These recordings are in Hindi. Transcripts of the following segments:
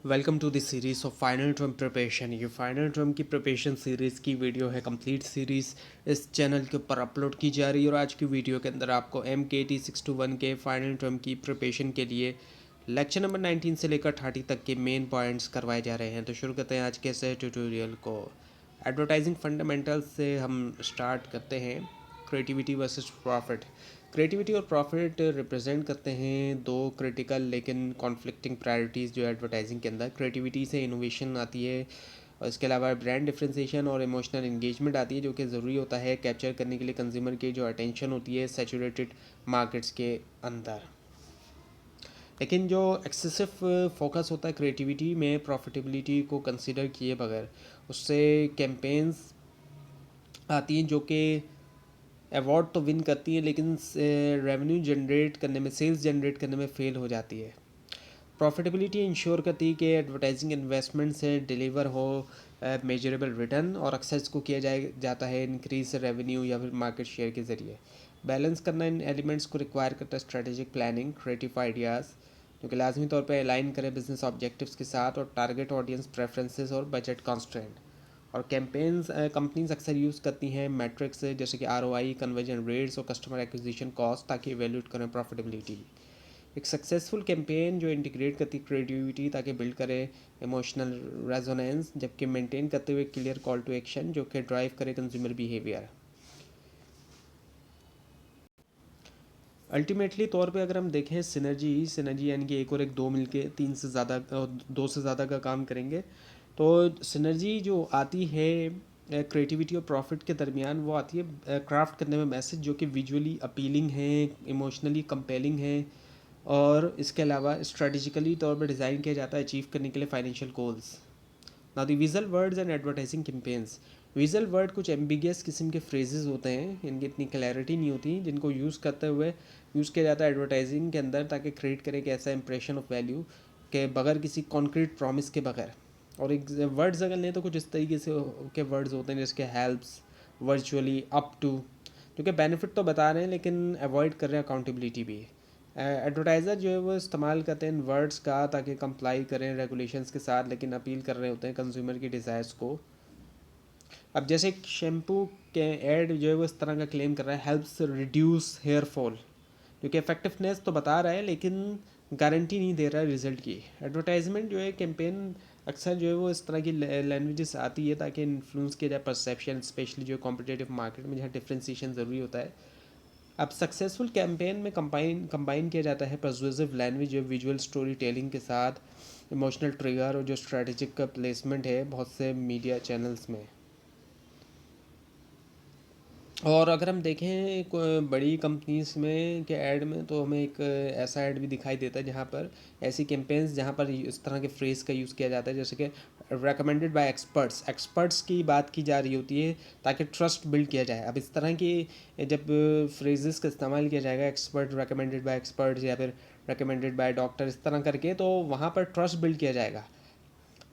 Welcome to this series of final term preparation. ये फाइनल टर्म की प्रिपरेशन सीरीज़ की वीडियो है, कंप्लीट सीरीज़ इस चैनल के ऊपर अपलोड की जा रही है। और आज की वीडियो के अंदर आपको MKT 621 के फाइनल टर्म की प्रिपरेशन के लिए लेक्चर नंबर 19 से लेकर 30 तक के मेन पॉइंट्स करवाए जा रहे हैं। तो शुरू करते हैं आज के इस ट्यूटोरियल को। एडवर्टाइजिंग फंडामेंटल्स से हम स्टार्ट करते हैं। Creativity versus profit. क्रिएटिविटी और प्रॉफिट रिप्रेजेंट करते हैं दो क्रिटिकल लेकिन कॉन्फ्लिक्टिंग प्रायोरिटीज़ जो एडवर्टाइजिंग के अंदर। क्रिएटिविटी से इनोवेशन आती है और इसके अलावा ब्रांड डिफरेंशिएशन और इमोशनल इंगेजमेंट आती है, जो कि ज़रूरी होता है कैप्चर करने के लिए कंज्यूमर की जो अटेंशन होती है सैचुरेटेड मार्केट्स के अंदर। लेकिन जो एक्सेसिव फोकस होता है क्रिएटिविटी में प्रॉफिटेबिलिटी को कंसिडर किए बगैर, उससे कैंपेन्स आती हैं जो कि अवार्ड तो विन करती है लेकिन रेवेन्यू जनरेट करने में, सेल्स जनरेट करने में फेल हो जाती है। प्रॉफिटेबिलिटी इंश्योर करती है कि एडवर्टाइजिंग इन्वेस्टमेंट से डिलीवर हो मेजरेबल रिटर्न, और अक्सर इसको किया जाता है इंक्रीज रेवेन्यू या फिर मार्केट शेयर के ज़रिए। बैलेंस करना इन एलिमेंट्स को रिक्वायर करता है स्ट्रेटेजिक प्लानिंग, क्रिएटिव आइडियाज़ जो कि लाजमी तौर पर अलाइन करें बिजनेस ऑब्जेक्टिव्स के साथ, और टारगेट ऑडियंस प्रेफरेंसेस और बजट कॉन्स्ट्रेंट। और कैंपेन्स कंपनीज अक्सर यूज़ करती हैं मैट्रिक्स जैसे कि ROI, कन्वर्जन रेट्स और कस्टमर एक्विजिशन कॉस्ट, ताकि इवेल्यूट करें प्रॉफिटेबिलिटी। एक सक्सेसफुल कैंपेन जो इंटीग्रेट करती क्रिएटिविटी ताकि बिल्ड करे इमोशनल रेजोनेंस, जबकि मेंटेन करते हुए क्लियर कॉल टू एक्शन जो कि ड्राइव करे कंज्यूमर बिहेवियर। अल्टीमेटली तौर पे अगर हम देखें सिनर्जी सिनर्जी यानी कि एक और एक दो मिलके तीन से ज़्यादा दो से ज़्यादा का काम करेंगे, तो सिनर्जी जो आती है क्रिएटिविटी और प्रॉफिट के दरमियान, वो आती है क्राफ्ट करने में मैसेज जो कि विजुअली अपीलिंग है, इमोशनली कंपेलिंग है, और इसके अलावा स्ट्रेटेजिकली तौर पर डिज़ाइन किया जाता है अचीव करने के लिए financial goals. Now the visual words and advertising campaigns. Visual word कुछ एम्बिगियस किस्म के फ्रेजेस होते हैं, इनकी इतनी क्लैरिटी नहीं होती, जिनको यूज़ करते हुए यूज़ किया जाता है एडवर्टाइजिंग के अंदर, ताकि क्रिएट करें एक ऐसा इंप्रेशन ऑफ वैल्यू के बगैर किसी कॉन्क्रीट प्रॉमिस के बगैर। और एक वर्ड्स अगर लें तो कुछ इस तरीके से के वर्ड्स होते हैं जैसे हेल्प्स, वर्चुअली, अप टू, जो कि बेनिफिट तो बता रहे हैं लेकिन अवॉइड कर रहे हैं अकाउंटेबिलिटी भी। एडवर्टाइज़र जो है वो इस्तेमाल करते हैं इन वर्ड्स का ताकि कंप्लाई करें रेगुलेशंस के साथ, लेकिन अपील कर रहे होते हैं कंज्यूमर की डिज़ायर्स को। अब जैसे एक शैम्पू के ऐड जो है वो इस तरह का क्लेम कर रहा है, हेल्प्स रिड्यूस हेयर फॉल, जो कि इफेक्टिवनेस तो बता रहा है लेकिन गारंटी नहीं दे रहा है रिजल्ट की। एडवर्टाइजमेंट जो है कैंपेन अक्सर जो है वो इस तरह की लैंग्वेजेस आती है ताकि इन्फ्लुएंस किया जाए परसेप्शन, स्पेशली जो कॉम्पिटेटिव मार्केट में जहाँ डिफ्रेंसिएशन ज़रूरी होता है। अब सक्सेसफुल कैंपेन में कंबाइन किया जाता है पर्सुएसिव लैंग्वेज जो विजुअल स्टोरी टेलिंग के साथ इमोशनल ट्रिगर, और जो स्ट्रेटेजिक का प्लेसमेंट है बहुत से मीडिया चैनल्स में। और अगर हम देखें बड़ी कंपनीज में के ऐड में, तो हमें एक ऐसा ऐड भी दिखाई देता है जहाँ पर ऐसी कैंपेन्स जहाँ पर इस तरह के फ्रेज का यूज़ किया जाता है, जैसे कि रेकमेंडेड बाय एक्सपर्ट्स, एक्सपर्ट्स की बात की जा रही होती है ताकि ट्रस्ट बिल्ड किया जाए। अब इस तरह की जब फ्रेजेस का इस्तेमाल किया जाएगा, एक्सपर्ट, रेकमेंडेड बाय एक्सपर्ट्स या फिर रेकमेंडेड बाय डॉक्टर, इस तरह करके, तो वहाँ पर ट्रस्ट बिल्ड किया जाएगा।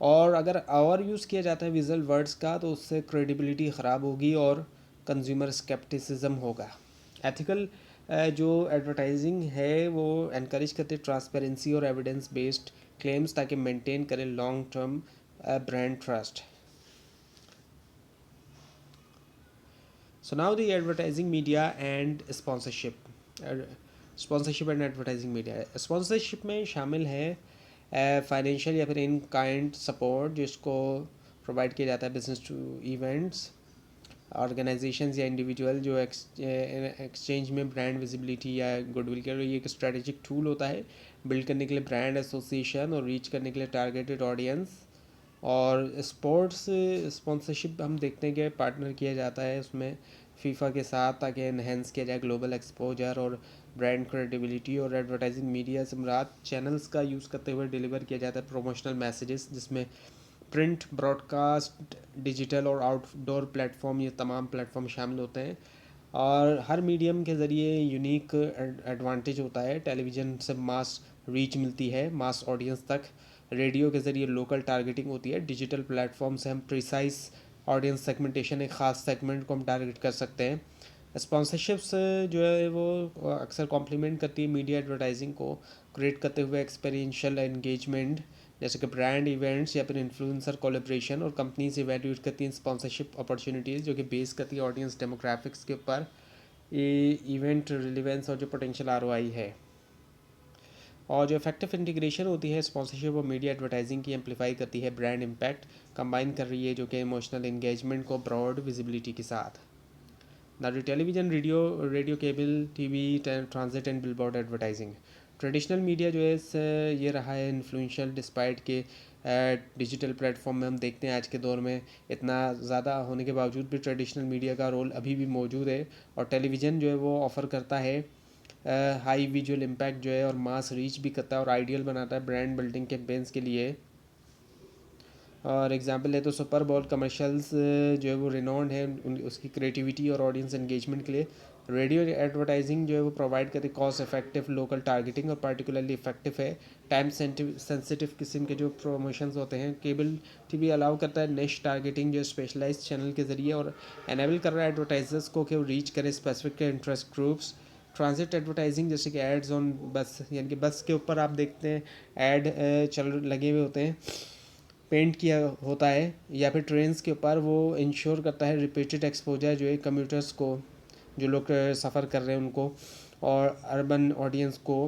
और अगर और यूज़ किया जाता है विजुअल वर्ड्स का, तो उससे क्रेडिबिलिटी ख़राब होगी और कंज्यूमर स्केप्टिसिज्म होगा। एथिकल जो एडवर्टाइजिंग है वो एनकरेज करते हैं ट्रांसपेरेंसी और एविडेंस बेस्ड क्लेम्स, ताकि मेंटेन करें long term brand trust. So now the advertising media and sponsorship. Sponsorship and advertising media, sponsorship में शामिल है फाइनेंशियल या फिर इन काइंड सपोर्ट जिसको प्रोवाइड किया जाता है बिजनेस टू इवेंट्स, ऑर्गेनाइजेशंस या इंडिविजुअल जो एक्सचेंज में ब्रांड विजिबिलिटी या गुडविल के लिए। ये एक स्ट्रेटेजिक टूल होता है बिल्ड करने के लिए ब्रांड एसोसिएशन और रीच करने के लिए टारगेटेड ऑडियंस। और स्पोर्ट्स स्पॉन्सरशिप हम देखते हैं कि पार्टनर किया जाता है उसमें फीफा के साथ, ताकि इन्हेंस किया जाए ग्लोबल एक्सपोजर और ब्रांड क्रेडिबिलिटी। और एडवर्टाइजिंग मीडिया सिमरात चैनल्स का यूज़ करते हुए डिलीवर किया जाता है प्रोमोशनल मैसेजेस, जिसमें प्रिंट, ब्रॉडकास्ट, डिजिटल और आउटडोर प्लेटफॉर्म, ये तमाम प्लेटफॉर्म शामिल होते हैं। और हर मीडियम के ज़रिए यूनिक एडवांटेज होता है। टेलीविज़न से मास रीच मिलती है, मास ऑडियंस तक। रेडियो के ज़रिए लोकल टारगेटिंग होती है। डिजिटल प्लेटफॉर्म से हम प्रिसाइज ऑडियंस सेगमेंटेशन, एक ख़ास सेगमेंट को हम टारगेट कर सकते हैं। स्पॉन्सरशिप्स जो है वो अक्सर कॉम्प्लीमेंट करती है मीडिया एडवर्टाइजिंग को, क्रिएट करते हुए एक्सपीरियंशियल एंगेजमेंट जैसे कि ब्रांड इवेंट्स या फिर इन्फ्लुएंसर कोलेब्रेशन, और कंपनीज इवेल्यूएट करती हैं स्पॉन्सरशिप अपॉर्चुनिटीज़ जो कि बेस करती है ऑडियंस डेमोग्राफिक्स के ऊपर, इवेंट रिलेवेंस और जो पोटेंशियल आरओआई है। और जो इफेक्टिव इंटीग्रेशन होती है स्पॉन्सरशिप और मीडिया एडवर्टाइजिंग की, एम्पलीफाई करती है ब्रांड इम्पैक्ट, कंबाइन कर रही है जो कि इमोशनल एंगेजमेंट को ब्रॉड विजिबिलिटी के साथ। ना television, radio cable TV, transit and billboard advertising. Traditional media जो है ये रहा है इन्फ्लुएंशियल, डिस्पाइट के डिजिटल प्लेटफॉर्म में हम देखते हैं आज के दौर में इतना ज़्यादा होने के बावजूद भी ट्रेडिशनल मीडिया का रोल अभी भी मौजूद है। और टेलीविज़न जो है वो ऑफ़र करता है हाई विजुअल इम्पैक्ट जो है, और मास रीच भी करता है और आइडियल बनाता है ब्रांड बिल्डिंग कैंपेन्स के लिए। और एग्जांपल है तो सुपर बॉल कमर्शियल्स जो है वो रिनोन्ड है उसकी क्रिएटिविटी और ऑडियंस एंगेजमेंट के लिए। रेडियो एडवर्टाइजिंग जो है वो प्रोवाइड करती है कॉस्ट इफेक्टिव लोकल टारगेटिंग और पार्टिकुलरली इफेक्टिव है टाइम सेंसिटिव किस्म के जो प्रमोशंस होते हैं। केबल टीवी अलाउ करता है निश टारगेटिंग जो स्पेशलाइज्ड चैनल के ज़रिए, और एनेबल कर रहा है एडवर्टाइजर्स को कि वो रीच करें specific interest groups. Transit advertising जैसे कि एड्स ऑन बस, यानी कि बस के ऊपर आप देखते हैं ऐड चल लगे हुए होते हैं, पेंट किया होता है, या फिर ट्रेन्स के ऊपर, वो इंश्योर करता है रिपीटेड एक्सपोजर जो है कम्यूटर्स को, जो लोग सफ़र कर रहे हैं उनको, और अर्बन ऑडियंस को।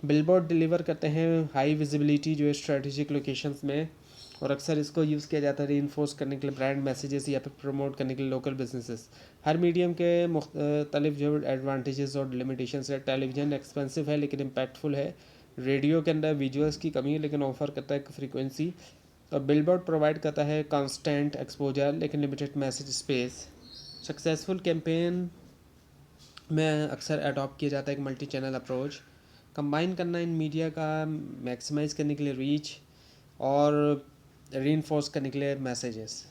बिलबोर्ड डिलीवर करते हैं हाई विजिबिलिटी जो है स्ट्रेटेजिक लोकेशंस में, और अक्सर इसको यूज़ किया जाता है रीइंफोर्स करने के लिए ब्रांड मैसेजेस या फिर प्रमोट करने के लिए लोकल बिजनेसेस। हर मीडियम के मुख्तलिफ जो एडवांटेजेस और लिमिटेशंस है। टेलीविज़न एक्सपेंसिव है लेकिन इम्पैक्टफुल है। रेडियो के अंदर विजुअल्स की कमी है लेकिन ऑफर करता है फ्रीक्वेंसी। और बिलबोर्ड प्रोवाइड करता है कांस्टेंट एक्सपोजर लेकिन limited message space. Successful campaign में अक्सर अडॉप्ट किया जाता है एक मल्टी चैनल अप्रोच, कंबाइन करना इन मीडिया का मैक्सिमाइज करने के लिए रीच और रीइंफोर्स करने के लिए messages.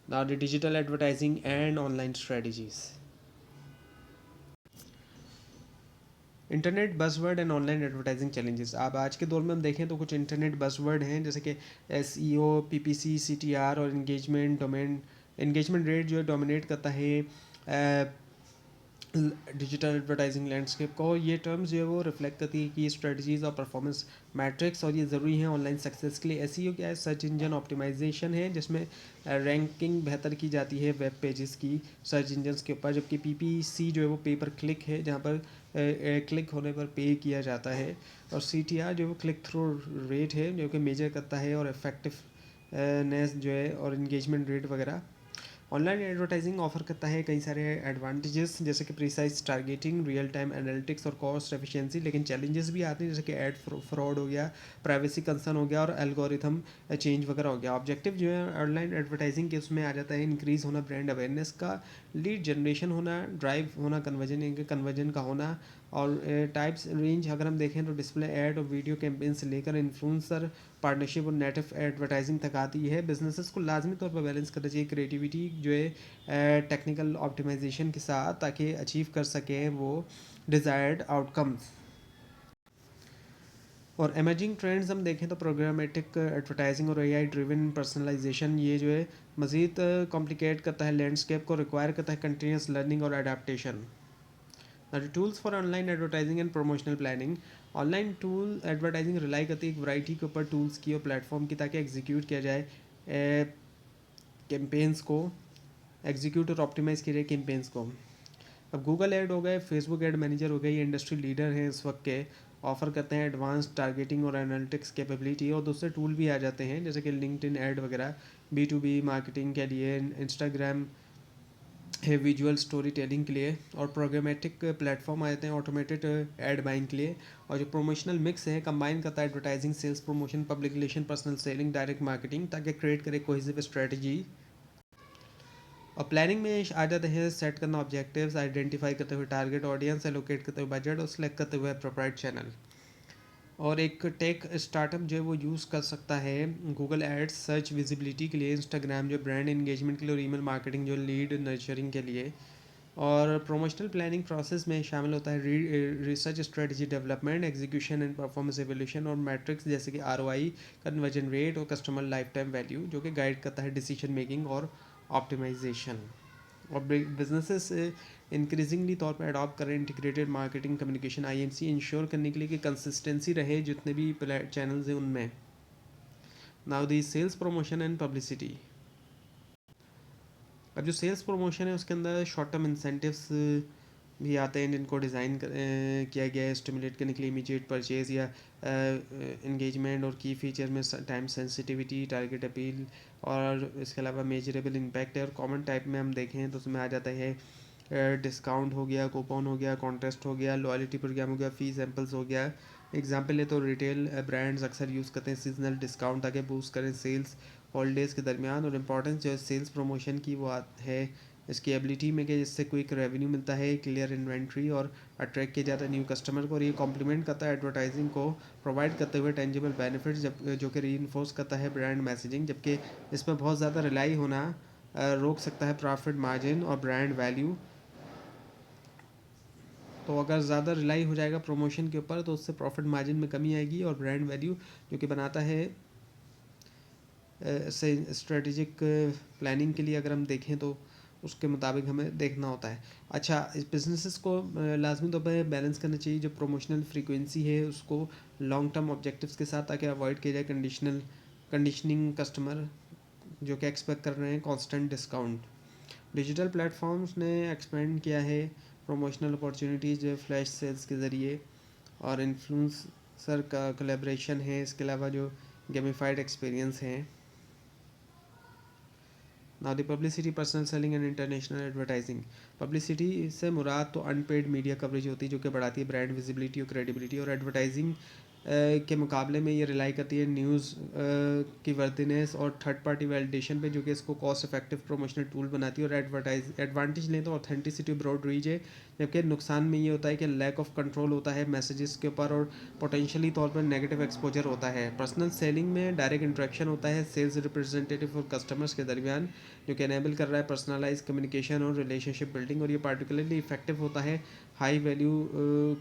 Now the digital advertising and online strategies. Internet buzzword and online advertising challenges. अब आज के दौर में हम देखें तो कुछ इंटरनेट बज़वर्ड हैं जैसे कि एसईओ, पीपीसी, सीटीआर और एंगेजमेंट रेट जो है डोमिनेट करता है डिजिटल एडवर्टाइजिंग लैंडस्केप को। ये टर्म्स जो है वो रिफ्लेक्ट करती है कि स्ट्रेटजीज और परफॉर्मेंस मैट्रिक्स, और ये ज़रूरी है ऑनलाइन सक्सेस के लिए। एसईओ क्या है? सर्च इंजन ऑप्टिमाइजेशन है, जिसमें रैंकिंग बेहतर की जाती है वेब पेजेस की सर्च इंजन्स के ऊपर। जबकि पीपीसी जो है वो पे पर क्लिक है, जहाँ पर क्लिक होने पर पे किया जाता है। और सीटीआर जो है वो क्लिक थ्रू रेट है जो कि मेजर करता है और इफेक्टिवनेस जो है और इंगेजमेंट रेट वगैरह। ऑनलाइन एडवर्टाइजिंग ऑफर करता है कई सारे एडवांटेजेस जैसे कि precise targeting, real time analytics और कॉस्ट एफिशिएंसी, लेकिन चैलेंजेस भी आते हैं जैसे कि ऐड फ्रॉड हो गया, प्राइवेसी कंसर्न हो गया और एल्गोरिथम चेंज वगैरह हो गया। ऑब्जेक्टिव जो है ऑनलाइन एडवर्टाइजिंग के उसमें आ जाता है इंक्रीज़ होना ब्रांड अवेयरनेस का, लीड जनरेशन होना, ड्राइव होना कन्वर्जन का होना। और टाइप्स रेंज अगर हम देखें तो डिस्प्ले ऐड और वीडियो कैंपेन से लेकर इन्फ्लुएंसर पार्टनरशिप और नेटिव एडवर्टाइजिंग तक आती है। बिजनेसेस को लाजमी तौर पर बैलेंस करना चाहिए क्रिएटिविटी जो है टेक्निकल ऑप्टिमाइजेशन के साथ, ताकि अचीव कर सकें वो डिज़ायर्ड आउटकम्स। और एमर्जिंग ट्रेंड्स हम देखें तो प्रोग्रामेटिक एडवर्टाइजिंग और एआई ड्रिवन पर्सनलाइजेशन, ये जो है मज़ीद कॉम्प्लिकेट करता है लैंडस्केप को, रिक्वायर करता है कंटिन्यूस लर्निंग और adaptation. Tools for online advertising and promotional planning. Online tool advertising rely करती है एक वैरायटी के ऊपर टूल्स की और प्लेटफॉर्म की, ताकि एग्जीक्यूट किया जाए कैंपेन्स को, एग्जीक्यूट और ऑप्टिमाइज़ किया जाए कैंपेन्स को। अब गूगल ऐड हो गए, फेसबुक ऐड मैनेजर हो गए, ये इंडस्ट्री लीडर हैं इस वक्त के, ऑफर करते हैं एडवांस टारगेटिंग और एनालिटिक्स कैपेबिलिटी। और दूसरे टूल भी आ जाते हैं जैसे कि लिंक्डइन ऐड वगैरह बी टू बी मार्केटिंग के लिए, इंस्टाग्राम है विजुअल स्टोरी टेलिंग के लिए, और प्रोग्रामेटिक प्लेटफॉर्म आ जाते हैं ऑटोमेटेड एड बाइंग के लिए। और जो प्रोमोशनल मिक्स है कंबाइन करता है advertising, sales promotion, public relation, personal selling, direct marketing, ताकि क्रिएट करे कोहेसिव स्ट्रेटजी। और प्लानिंग में आ जाते हैं सेट करना ऑब्जेक्टिव्स, आइडेंटिफाई करते हुए टारगेट ऑडियंस, एलोकेट करते हुए बजट और सेलेक्ट करते हुए प्रोप्राइट चैनल। और एक टेक स्टार्टअप जो है वो यूज़ कर सकता है गूगल एड्स सर्च विजिबिलिटी के लिए, इंस्टाग्राम जो ब्रांड इंगेजमेंट के लिए, और ईमेल मार्केटिंग जो लीड नर्चरिंग के लिए। और प्रोमोशनल प्लानिंग प्रोसेस में शामिल होता है research strategy development, execution and performance evolution, और मैट्रिक्स जैसे कि आरओआई, कन्वर्जन रेट और कस्टमर लाइफ टाइम वैल्यू, जो कि गाइड करता है डिसीजन मेकिंग और ऑप्टिमाइजेशन। और बिजनेसेस इंक्रीजिंगली तौर पर अडॉप्ट करें integrated marketing communication IMC ensure करने के लिए कि कंसिस्टेंसी रहे जितने भी चैनल्स हैं उनमें। Now the sales promotion and publicity. अब जो सेल्स प्रमोशन है उसके अंदर शॉर्ट टर्म इंसेंटिव्स भी आते हैं जिनको डिज़ाइन किया गया है स्टिमुलेट करने के लिए इमीडिएट परचेज या इंगेजमेंट और की फीचर में टाइम सेंसिटिविटी टारगेट अपील और इसके अलावा मेजरेबल इम्पैक्ट है। और कॉमन टाइप में हम देखें तो उसमें आ जाता है डिस्काउंट हो गया, कूपन हो गया, कॉन्टेस्ट हो गया, लॉयल्टी प्रोग्राम हो गया, फी सैम्पल्स हो गया। एग्जाम्पल है तो रिटेल ब्रांड्स अक्सर यूज़ करते हैं सीजनल डिस्काउंट ताकि बूस्ट करें सेल्स हॉलीडेज़ के दरमियान। और इम्पॉर्टेंस जो है सेल्स प्रमोशन की वो है इसकी एबिलिटी में कि जिससे क्विक रेवेन्यू मिलता है, क्लियर इन्वेंट्री और अट्रैक्ट किया जाता है न्यू कस्टमर को। और ये कॉम्प्लीमेंट करता है एडवर्टाइजिंग को प्रोवाइड करते हुए टेंजिबल बेनिफिट्स जब जो कि रीइंफोर्स करता है ब्रांड मैसेजिंग, जबकि इस पर बहुत ज़्यादा रिलाई होना रोक सकता है प्रॉफिट मार्जिन और ब्रांड वैल्यू। तो अगर ज़्यादा रिलाई हो जाएगा प्रमोशन के ऊपर तो उससे प्रॉफिट मार्जिन में कमी आएगी और ब्रांड वैल्यू जो कि बनाता है से स्ट्रेटेजिक प्लानिंग के लिए अगर हम देखें तो उसके मुताबिक हमें देखना होता है। अच्छा, इस बिजनेसेस को लाजमी तौर पर बैलेंस करना चाहिए जो प्रमोशनल फ्रीक्वेंसी है उसको लॉन्ग टर्म ऑब्जेक्टिव्स के साथ, ताकि अवॉइड किया जाए कंडीशनिंग कस्टमर जो कि एक्सपेक्ट कर रहे हैं कांस्टेंट डिस्काउंट। डिजिटल प्लेटफॉर्म्स ने एक्सपेंड किया है प्रमोशनल अपॉर्चुनिटीज़ जो फ्लैश सेल्स के ज़रिए और इन्फ्लुएंसर का कोलैबोरेशन है। इसके अलावा जो गेमिफाइड एक्सपीरियंस हैं। Now the publicity, personal selling and international advertising. Publicity से मुराद तो अनपेड मीडिया कवरेज होती है जो कि बढ़ाती है ब्रांड विजिबिलिटी और क्रेडिबिलिटी। और एडवर्टाइजिंग के मुकाबले में ये रिलाई करती है न्यूज़ की वर्दीनेस और थर्ड पार्टी वैलिडेशन पे जो कि इसको कॉस्ट इफेक्टिव प्रमोशनल टूल बनाती है। और एडवांटेज लें तो ऑथेंटिसिटी ब्रॉड रीच है, जबकि नुकसान में ये होता है कि लैक ऑफ कंट्रोल होता है मैसेजेस के ऊपर और पोटेंशियली तौर पर नेगेटिव एक्सपोजर होता है। पर्सनल सेलिंग में डायरेक्ट इंटरेक्शन होता है सेल्स रिप्रेजेंटेटिव और कस्टमर्स के दरमियान जो कि एनेबल कर रहा है पर्सनलाइज कम्युनिकेशन और रिलेशनशिप बिल्डिंग। और ये पार्टिकुलरली इफेक्टिव होता है हाई वैल्यू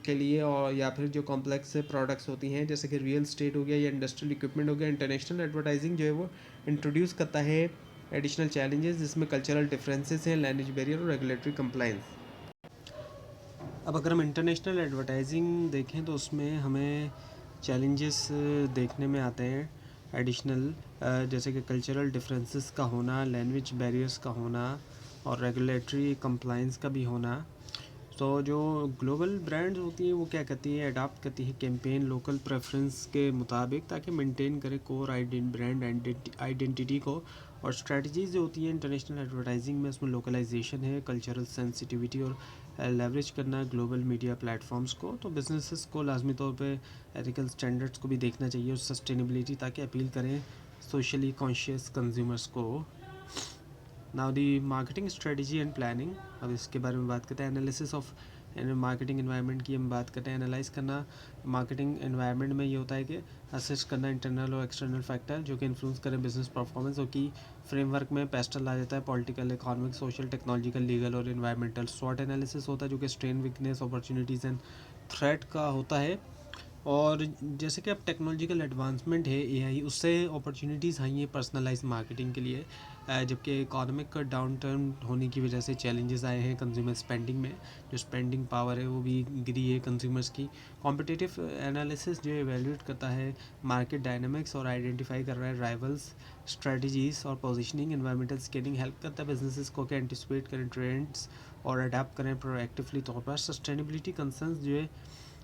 के लिए और या फिर जो कॉम्प्लेक्स प्रोडक्ट्स होती हैं जैसे कि रियल स्टेट हो गया या इंडस्ट्रियल इक्विपमेंट हो गया। इंटरनेशनल एडवर्टाइजिंग जो है वो इंट्रोड्यूस करता है एडिशनल चैलेंजेस जिसमें कल्चरल डिफरेंसेस हैं, लैंग्वेज बैरियर और रेगुलेटरी कंप्लाइंस। अब अगर हम इंटरनेशनल एडवर्टाइजिंग देखें तो उसमें हमें चैलेंजेस देखने में आते हैं एडिशनल, जैसे कि कल्चरल डिफरेंसेस का होना, लैंग्वेज बैरियर्स का होना और रेगुलेटरी कंप्लाइंस का भी होना। तो जो ग्लोबल ब्रांड्स होती हैं वो क्या करती हैं, अडाप्ट करती है कैंपेन लोकल प्रेफरेंस के मुताबिक ताकि मेंटेन करे कोर ब्रांड आइडेंटिटी को। और स्ट्रेटजीज जो होती हैं इंटरनेशनल एडवर्टाइजिंग में उसमें लोकलाइजेशन है, कल्चरल सेंसिटिविटी और लेवरेज करना ग्लोबल मीडिया प्लेटफॉर्म्स को। तो बिजनेसेस को लाजमी तौर पे एथिकल स्टैंडर्ड्स को भी देखना चाहिए और सस्टेनेबिलिटी ताकि अपील करें सोशली कॉन्शियस कंज्यूमर्स को। Now the marketing strategy and planning, अब इसके बारे में बात करते हैं। एनालिसिस ऑफ मार्केटिंग एनवायरनमेंट की हम बात करते हैं। एनालाइज करना मार्केटिंग एनवायरनमेंट में ये होता है कि असेस करना इंटरनल और एक्सटर्नल फैक्टर जो कि इन्फ्लुएंस करें बिजनेस परफॉर्मेंस। और की फ्रेमवर्क में पेस्टल आ जाता है political, economic, social, technological, legal और इन्वायरमेंटल। स्वॉट एनालिसिस होता है जो कि strength, weakness, opportunities and threat का होता है। और जैसे कि अब टेक्नोलॉजिकल एडवांसमेंट है एआई, उससे अपॉर्चुनिटीज़ आई हैं पर्सनलाइज मार्केटिंग के लिए, जबकि इकोनॉमिक का डाउन टर्न होने की वजह से चैलेंजेस आए हैं कंज्यूमर स्पेंडिंग में, जो स्पेंडिंग पावर है वो भी गिरी है कंज्यूमर्स की। कॉम्पिटिटिव एनालिसिस जो एवेल्यूएट करता है मार्केट डायनामिक्स और आइडेंटिफाई कर रहा है राइवल्स, स्ट्रेटजीज और पोजीशनिंग। एनवायरमेंटल स्केलिंग हेल्प करता है बिजनेसेस को कि एंटिसिपेट करें ट्रेंड्स और अडाप्ट करें प्रोएक्टिवली तौर पर। सस्टेनेबिलिटी कंसर्न्स जो है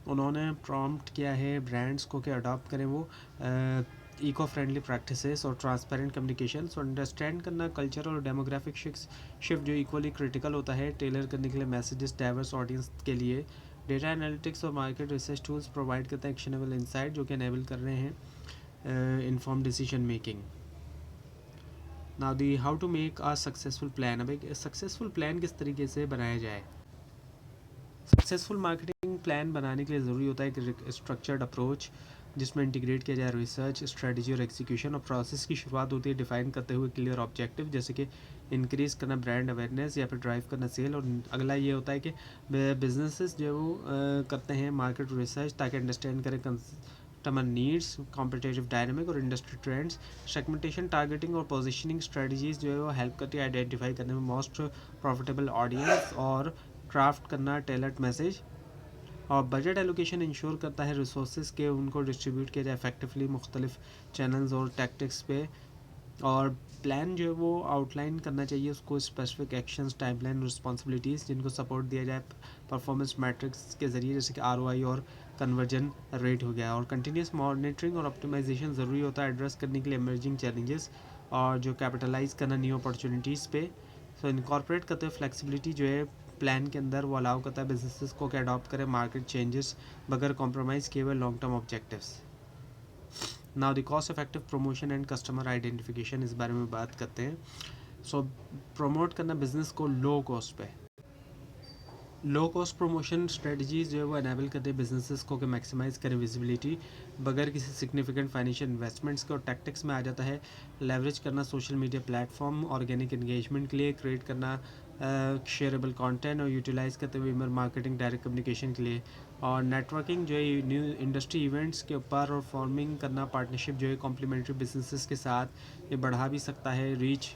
उन्होंने प्रॉम्प्ट किया है ब्रांड्स को कि अडॉप्ट करें वो इको फ्रेंडली प्रैक्टिसेस और ट्रांसपेरेंट कम्युनिकेशन। सो अंडरस्टैंड करना कल्चर और डेमोग्राफिक शिफ्ट जो इक्वली क्रिटिकल होता है टेलर करने के लिए मैसेजेस डाइवर्स ऑडियंस के लिए। डेटा एनालिटिक्स और मार्केट रिसर्च टूल्स प्रोवाइड करते हैं एक्शनेबल इंसाइट जो कि एनेबल कर रहे हैं inform decision making. Now the how to make a successful plan. अब एक सक्सेसफुल प्लान किस तरीके से बनाया जाए। सक्सेसफुल मार्केटिंग प्लान बनाने के लिए ज़रूरी होता है कि स्ट्रक्चर्ड अप्रोच जिसमें इंटीग्रेट किया जाए रिसर्च, स्ट्रेटजी और एग्जीक्यूशन। और प्रोसेस की शुरुआत होती है डिफाइन करते हुए क्लियर ऑब्जेक्टिव जैसे कि इंक्रीज़ करना ब्रांड अवेयरनेस या फिर ड्राइव करना सेल। और अगला ये होता है कि बिजनेसेस जो वो करते हैं मार्केट रिसर्च ताकि अंडरस्टैंड करें कस्टमर नीड्स, कॉम्पिटिटिव डायनामिक और इंडस्ट्री ट्रेंड्स। सेगमेंटेशन, टारगेटिंग और पोजीशनिंग स्ट्रेटजीज जो है वो हेल्प करती है आइडेंटिफाई करने में मोस्ट प्रॉफिटेबल ऑडियंस और क्राफ्ट करना टेलर्ड मैसेज। और बजट एलोकेशन इंश्योर करता है रिसोर्सेज के उनको डिस्ट्रीब्यूट किया जाए इफेक्टिवली मुख्तलिफ चैनल्स और टैक्टिक्स पे। और प्लान जो है वो आउटलाइन करना चाहिए उसको, स्पेसिफिक एक्शंस, टाइमलाइन, रिस्पॉन्सिबिलिटीज़ जिनको सपोर्ट दिया जाए परफॉर्मेंस मैट्रिक्स के ज़रिए, जैसे कि आरओआई और कन्वर्जन रेट हो गया। और कंटिन्यूस मॉनिटरिंग और ऑप्टिमाइजेशन ज़रूरी होता है एड्रेस करने के लिए इमर्जिंग चैलेंजेस और जो कैपिटलाइज करना न्यू अपॉर्चुनिटीज़ पे। सो इनकॉर्पोरेट करते हुए फ्लेक्सिबिलिटी जो है प्लान के अंदर वो अलाउ करता है बिजनेसेस को कि अडॉप्ट करें मार्केट चेंजेस बगैर कॉम्प्रोमाइज़ किए हुए long term objectives. Now the cost effective promotion and customer identification, इस बारे में बात करते हैं। सो प्रमोट करना बिजनेस को लो कॉस्ट पे, लो कॉस्ट प्रमोशन स्ट्रेटजीज जो है वो एनेबल करते हैं बिजनेसेस को कि मैक्सिमाइज करें विजिबिलिटी बगैर किसी सिग्निफिकेंट फाइनेंशियल इन्वेस्टमेंट्स के। और टैक्टिक्स में आ जाता है लेवरेज करना social media platform organic engagement के लिए, क्रिएट करना शेयरेबल कंटेंट और यूटिलाइज करते हुए ईमेल मार्केटिंग, डायरेक्ट कम्युनिकेशन के लिए। और नेटवर्किंग जो है न्यू इंडस्ट्री इवेंट्स के ऊपर, और फॉर्मिंग करना पार्टनरशिप जो है कॉम्प्लीमेंट्री बिजनेसेस के साथ, ये बढ़ा भी सकता है रीच,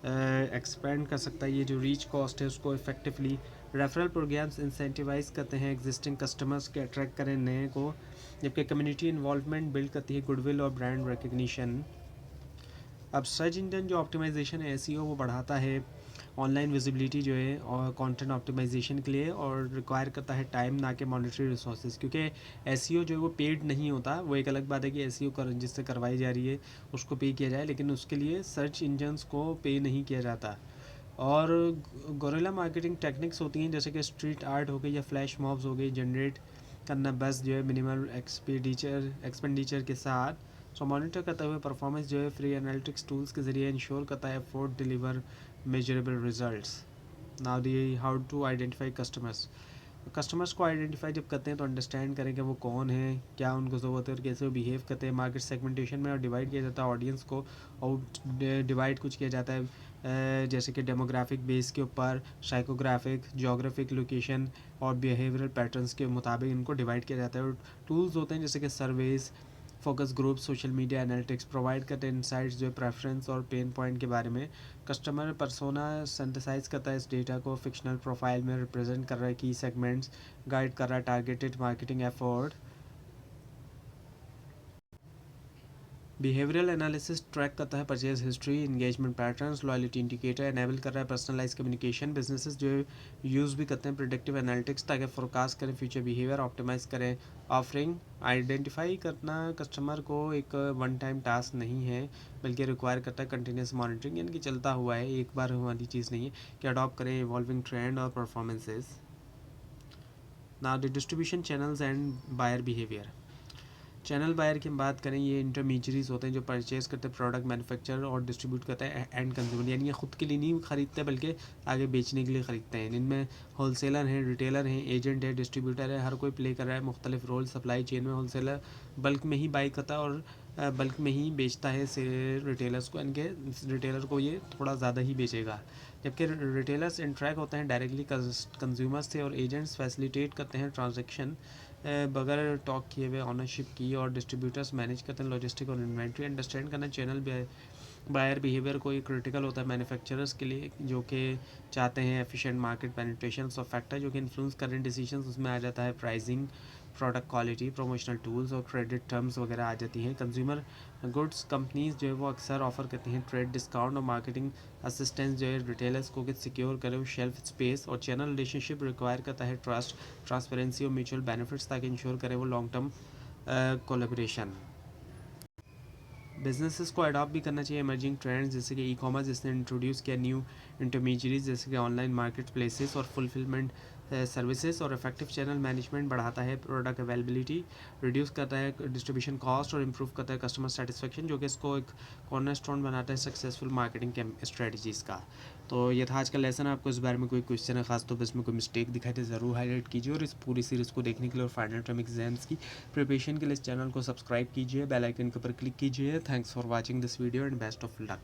एक्सपेंड कर सकता है ये जो रीच कॉस्ट है उसको इफेक्टिवली। रेफरल प्रोग्राम्स इंसेंटिवाइज करते हैं एग्जिस्टिंग कस्टमर्स के अट्रैक्ट करें नए को, जबकि कम्युनिटी इन्वॉल्वमेंट बिल्ड करती है गुडविल और ब्रांड रिकग्निशन। अब सर्च इंजन जो ऑप्टिमाइजेशन है एसईओ वो बढ़ाता है ऑनलाइन विजिबिलिटी जो है और कंटेंट ऑप्टिमाइजेशन के लिए, और रिक्वायर करता है टाइम ना कि मॉनेटरी रिसोर्सेज, क्योंकि एसईओ जो है वो पेड नहीं होता। वो एक अलग बात है कि एसईओ जिससे करवाई जा रही है उसको पे किया जाए, लेकिन उसके लिए सर्च इंजन्स को पे नहीं किया जाता। और गोरिल्ला मार्केटिंग टेक्निक्स होती हैं जैसे कि स्ट्रीट आर्ट हो गई या फ्लैश मॉब्स हो गई, जनरेट करना बस जो है मिनिमल एक्सपेंडिचर के साथ। सो मॉनिटर करते हुए परफॉर्मेंस जो है फ्री एनालिटिक्स टूल्स के ज़रिए इंश्योर करता है afford deliver measurable results. Now the how to identify customers, customers को आइडेंटिफाई जब करते हैं तो अंडरस्टैंड करें कि वो कौन है, क्या उनको ज़रूरत है और कैसे वो बिहेव करते हैं। मार्केट सेगमेंटेशन में और डिवाइड किया जाता है ऑडियंस को, और डिवाइड कुछ किया जाता है जैसे कि डेमोग्राफिक बेस के ऊपर, साइकोग्राफिक, जोग्राफिक लोकेशन और बिहेवियरल पैटर्न्स के मुताबिक इनको डिवाइड किया जाता है। और टूल्स होते हैं जैसे कि surveys, focus group, social media analytics provide करते हैं इनसाइट्स जो है प्रेफरेंस और पेन पॉइंट के बारे में। कस्टमर पर्सोना सिंथेसाइज करता है इस डेटा को, फिक्शनल प्रोफाइल में रिप्रेजेंट कर रहा है की सेगमेंट्स, गाइड कर रहा है targeted marketing effort. Behavioural analysis track करता है purchase history, engagement patterns, loyalty indicator, enable कर रहा है पर्सनलाइज कम्युनिकेशन। बिजनेसेस जो यूज़ भी करते हैं प्रिडिक्टिव एनालिटिक्स ताकि फोरकास्ट करें फ्यूचर बिहेवियर, ऑप्टिमाइज करें ऑफरिंग। आइडेंटिफाई करना कस्टमर को एक वन टाइम टास्क नहीं है, बल्कि रिक्वायर करता है कंटिन्यूस मॉनिटरिंग, यानी कि चलता हुआ है, एक बार वाली चीज़ नहीं है कि अडॉप्ट करें इवॉल्विंग ट्रेंड और performances. Now the distribution channels and buyer behaviour, channel buyer की हम बात करें, ये इंटरमीडियरीज होते हैं जो परचेज करते हैं प्रोडक्ट, मैन्युफैक्चर और डिस्ट्रीब्यूट करते हैं एंड कंज्यूमर, यानी ये ख़ुद के लिए नहीं ख़रीदते बल्कि आगे बेचने के लिए ख़रीदते हैं। इनमें होलसेलर हैं, रिटेलर हैं, एजेंट है, डिस्ट्रीब्यूटर है, हर कोई प्ले कर रहा है मुख्तलिफ रोल सप्लाई चेन में। होलसेलर बल्क में ही बाई करता है और बल्क में ही बेचता है रिटेलर्स को, इनके रिटेलर को ये थोड़ा ज़्यादा ही बेचेगा। जबकि रिटेलर्स इंटरेक्ट होते हैं डायरेक्टली कंज्यूमर्स से, और एजेंट्स फैसिलिटेट करते हैं ट्रांजेक्शन बगैर टॉक किए हुए ऑनरशिप की, और डिस्ट्रीब्यूटर्स मैनेज करते हैं लॉजिस्टिक और इन्वेंट्री। अंडरस्टैंड करना चैनल बायर बिहेवियर कोई क्रिटिकल होता है मैन्युफैक्चरर्स के लिए जो कि चाहते हैं एफिशिएंट मार्केट पेनिट्रेशन। और फैक्टर जो कि इन्फ्लुएंस करें डिसीजंस, उसमें आ जाता है pricing, product quality, promotional tools और क्रेडिट टर्म्स वगैरह आ जाती हैं। कंज्यूमर गुड्स कंपनीज जो है वो अक्सर ऑफर करती हैं ट्रेड डिस्काउंट और मार्केटिंग असिस्टेंस जो है रिटेलर्स को कि सिक्योर करे वो शेल्फ स्पेस। और चैनल रिलेशनशिप रिक्वायर करता है ट्रस्ट, ट्रांसपेरेंसी और म्यूचुअल बेनिफिट्स ताकि इंश्योर करे वो लॉन्ग टर्म कोलेब्रेशन। बिजनेसेस को अडॉप्ट भी करना चाहिए इमर्जिंग ट्रेंड्स, जैसे कि ई कॉमर्स जिसने इंट्रोड्यूस किया न्यू इंटरमीडियरीज जैसे कि ऑनलाइन मार्केट प्लेसेस और फुलफिलमेंट सर्विसेज। और इफेक्टिव चैनल मैनेजमेंट बढ़ाता है प्रोडक्ट अवेलेबिलिटी, रिड्यूस करता है डिस्ट्रीब्यूशन कॉस्ट और इम्प्रूव करता है कस्टमर सेटिस्फेक्शन, जो कि इसको एक कॉर्नरस्टोन बनाता है सक्सेसफुल मार्केटिंग के स्ट्रेटजीज़ का। तो ये था आज का लेसन। आपको इस बारे में कोई क्वेश्चन है खास तो इसमें कोई मिस्टेक दिखाई तो ज़रूर हाईलाइट कीजिए, और इस पूरी सीरीज़ को देखने के लिए और फाइनल टर्म एग्जाम्स की प्रिपरेशन के लिए इस चैनल को सब्सक्राइब कीजिए, बेल आइकन के ऊपर क्लिक कीजिए। Thanks for watching this video and best of luck.